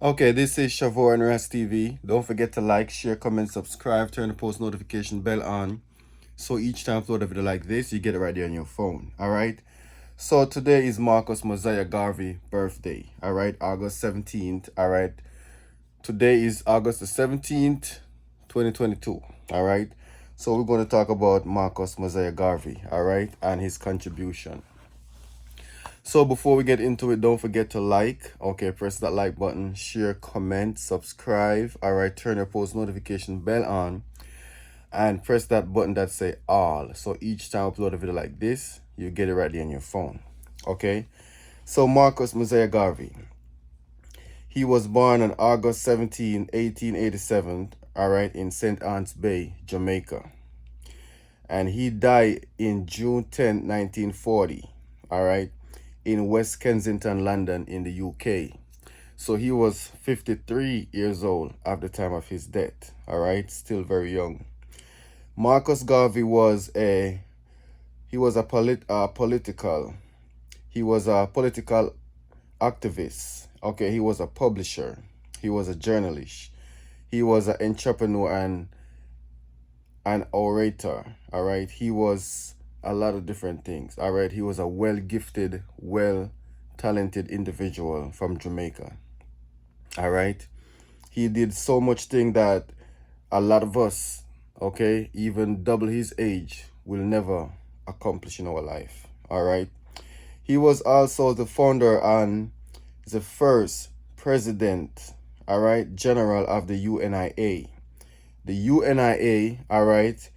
Okay, this is Shavor and Ras TV. Don't forget to like, share, comment, subscribe, turn the post notification bell on. So each time I upload a video like this, you get it right there on your phone. Alright? So today is Marcus Mosiah Garvey birthday. Alright, August 17th. Alright. Today is August the 17th, 2022. Alright. So we're going to talk about Marcus Mosiah Garvey, alright, and his contribution. So before we get into it, don't forget to like. Okay, press that like button, share, comment, subscribe. All right, turn your post notification bell on and press that button that say all. So each time I upload a video like this, you get it right there on your phone. Okay, so Marcus Mosiah Garvey. He was born on August 17, 1887, all right, in St. Anne's Bay, Jamaica. And he died in June 10, 1940, all right, in West Kensington, London, in the UK. So he was 53 years old at the time of his death. All right, still very young. Marcus Garvey was a political activist. Okay, he was a publisher. He was a journalist. He was an entrepreneur and an orator. All right, he was a lot of different things. All right, he was a well-gifted, well-talented individual from Jamaica. All right, he did so much thing that a lot of us, okay, even double his age, will never accomplish in our life. All right, he was also the founder and the first president, all right, general of the UNIA. The UNIA, all right,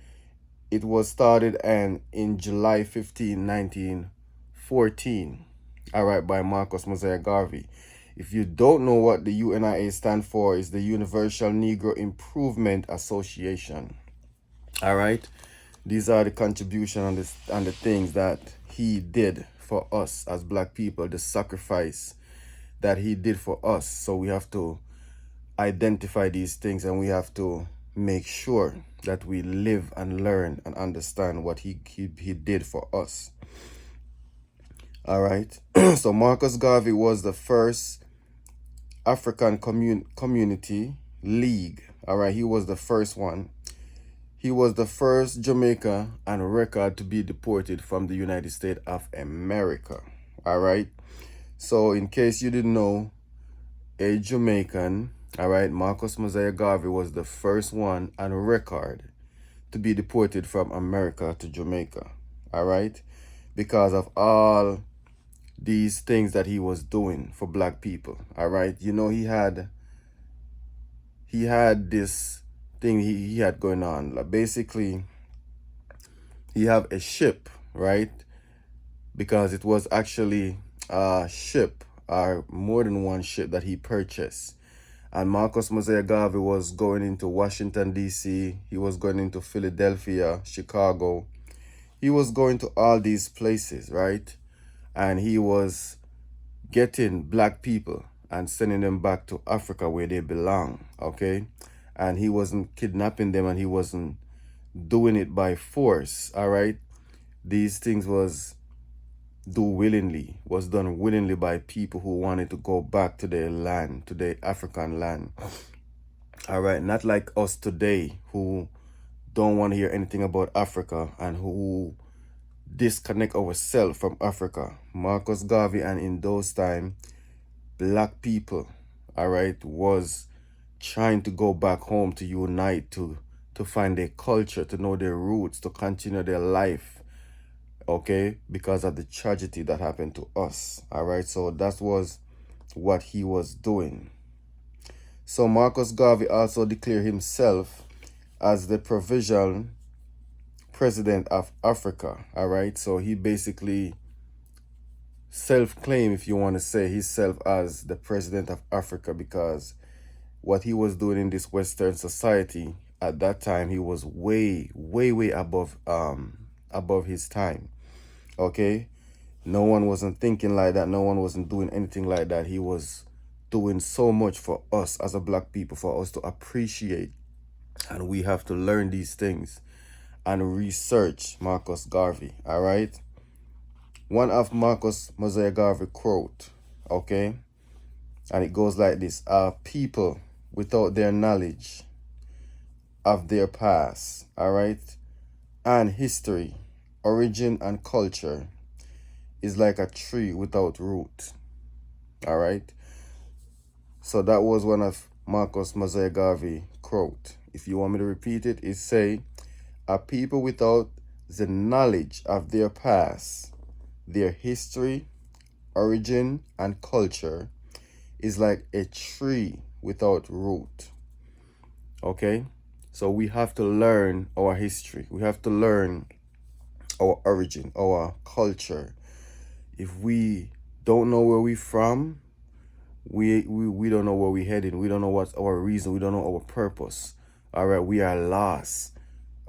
it was started in July 15, 1914, all right, by Marcus Mosiah Garvey. If you don't know what the UNIA stand for, is the Universal Negro Improvement Association. All right, these are the contribution and the things that he did for us as black people, the sacrifice that he did for us. So we have to identify these things and we have to make sure that we live and learn and understand what he did for us. All right. So Marcus Garvey was the first African community league. All right. He was the first one. He was the first Jamaica on record to be deported from the United States of America. All right. So in case you didn't know, a Jamaican, all right, Marcus Mosiah Garvey was the first one on record to be deported from America to Jamaica, all right, because of all these things that he was doing for black people, all right. You know, he had this thing he had going on. Like basically, he have a ship, right, because it was actually a ship or more than one ship that he purchased. And Marcus Mosiah Garvey was going into Washington, D.C. He was going into Philadelphia, Chicago. He was going to all these places, right? And he was getting black people and sending them back to Africa where they belong, okay? And he wasn't kidnapping them and he wasn't doing it by force, all right? These things was done willingly by people who wanted to go back to their land, to their African land. All right, not like us today who don't want to hear anything about Africa and who disconnect ourselves from Africa. Marcus Garvey and in those times, black people, all right, was trying to go back home to unite, to find their culture, to know their roots, to continue their life, okay, because of the tragedy that happened to us. All right, so that was what he was doing. So Marcus Garvey also declared himself as the provisional president of Africa. All right, so he basically self-claimed, if you want to say, himself as the president of Africa, because what he was doing in this Western society at that time, he was way above his time. Okay, no one wasn't thinking like that. No one wasn't doing anything like that. He was doing so much for us as a black people, for us to appreciate, and we have to learn these things and research Marcus Garvey. All right, one of Marcus Mosiah Garvey quote, okay, And it goes like this: people without their knowledge of their past, all right, and history, origin, and culture is like a tree without root, all right. So that was one of Marcus Mosiah Garvey quote. If you want me to repeat it, it say, a people without the knowledge of their past, their history, origin, and culture is like a tree without root. Okay? So we have to learn our history. We have to learn our origin, our culture. If we don't know where we're from, we don't know where we're heading. We don't know what's our reason. We don't know our purpose. All right, we are lost.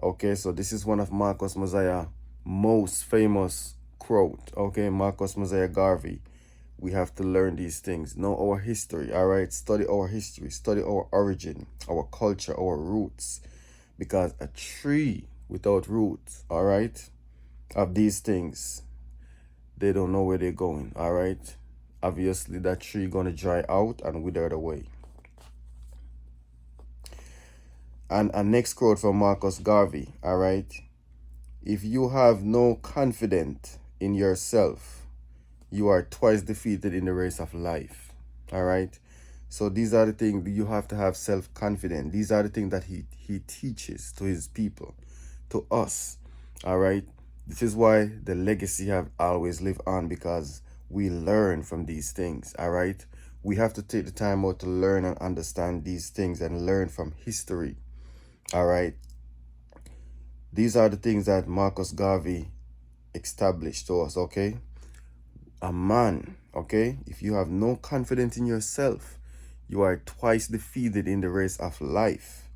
Okay, so this is one of Marcus Mosiah most famous quote. Okay, Marcus Mosiah Garvey. We have to learn these things, know our history. All right, study our history, study our origin, our culture, our roots, because a tree without roots, all right, of these things, they don't know where they're going. All right, obviously that tree gonna dry out and wither away. And a next quote from Marcus Garvey, all right, if you have no confidence in yourself, you are twice defeated in the race of life. All right. So these are the things you have to have self-confidence. These are the things that he teaches to his people, to us. All right. This is why the legacy have always lived on, because we learn from these things. All right. We have to take the time out to learn and understand these things and learn from history. All right. These are the things that Marcus Garvey established to us. Okay. A man, okay, if you have no confidence in yourself, you are twice defeated in the race of life.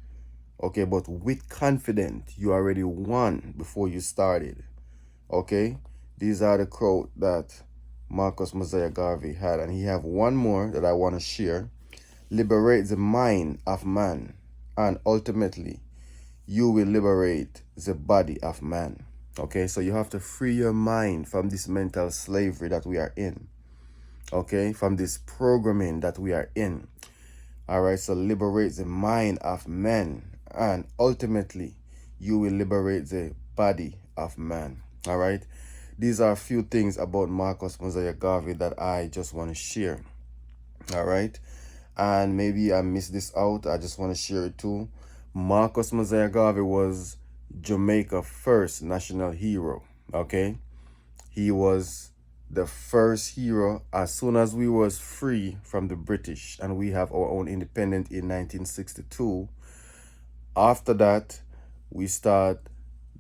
Okay, but with confidence, you already won before you started. Okay, these are the quote that Marcus Mosiah Garvey had, and he have one more that I want to share. Liberate the mind of man, and ultimately, you will liberate the body of man. Okay, so you have to free your mind from this mental slavery that we are in. Okay, from this programming that we are in. All right, so liberate the mind of man, and ultimately you will liberate the body of man. All right, these are a few things about Marcus Mosiah Garvey that I just want to share. All right, and maybe I missed this out. I just want to share it too. Marcus Mosiah Garvey was Jamaica's first national hero. Okay, he was the first hero as soon as we was free from the British and we have our own independence in 1962. After that, we start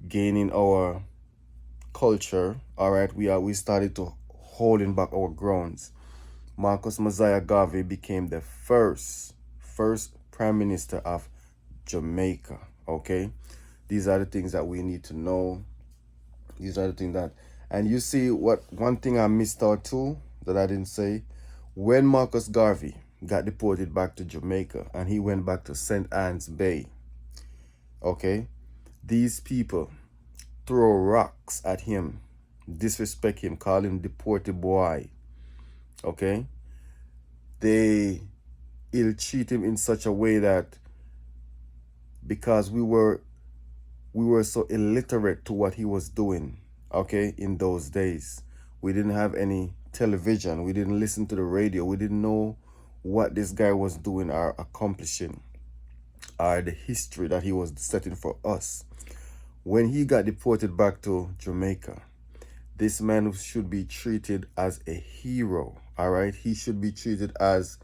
gaining our culture. All right, we started to holding back our grounds. Marcus Mosiah Garvey became the first prime minister of Jamaica. Okay, these are the things that we need to know. These are the things that, and you see what one thing I missed out too that I didn't say. When Marcus Garvey got deported back to Jamaica and he went back to St. Anne's Bay, okay, these people throw rocks at him, disrespect him, call him deported boy. Okay, they ill-treat him in such a way that because we were so illiterate to what he was doing, okay, in those days. We didn't have any television. We didn't listen to the radio. We didn't know what this guy was doing or accomplishing, or the history that he was setting for us. When he got deported back to Jamaica, this man should be treated as a hero, all right? He should be treated as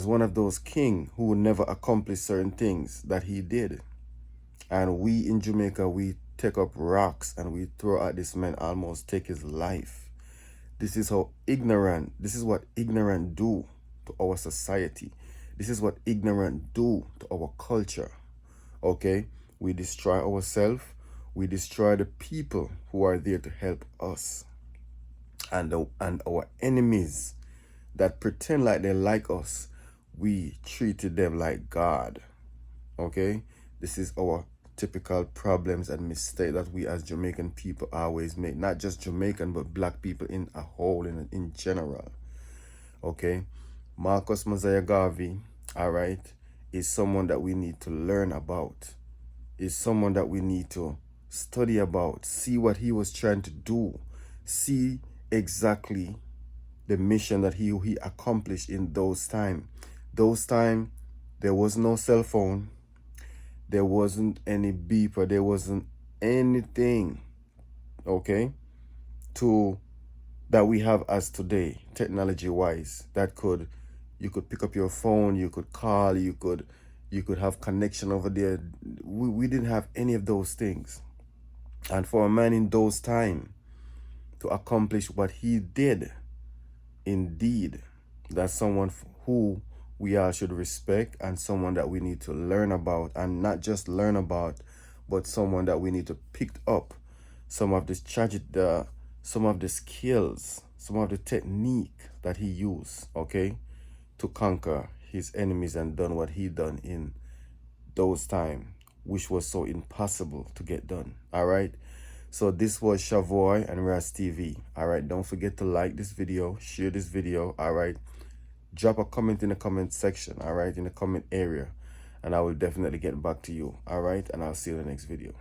one of those kings who would never accomplish certain things that he did. And we in Jamaica, we take up rocks and we throw at this man, almost take his life. This is how ignorant, this is what ignorant do to our society. This is what ignorant do to our culture. Okay? We destroy ourselves. We destroy the people who are there to help us. And our enemies that pretend like they like us, we treated them like God. Okay? This is our typical problems and mistakes that we as Jamaican people always make. Not just Jamaican, but black people in a whole, in general. Okay, Marcus Mosiah Garvey, all right, is someone that we need to learn about, is someone that we need to study about, see what he was trying to do, see exactly the mission that he accomplished in those time. Those time, there was no cell phone, there wasn't any beeper, there wasn't anything, okay, to that we have as today, technology wise, that could, you could pick up your phone, you could call, you could have connection over there. We didn't have any of those things. And for a man in those time to accomplish what he did, indeed, that's someone who we all should respect, and someone that we need to learn about, and not just learn about, but someone that we need to pick up some of this some of the skills, some of the technique that he used, okay, to conquer his enemies and done what he done in those time, which was so impossible to get done. All right, so this was Shavoy and Ras TV. All right, don't forget to like this video, share this video. All right, drop a comment in the comment section, all right, in the comment area, and I will definitely get back to you. All right, and I'll see you in the next video.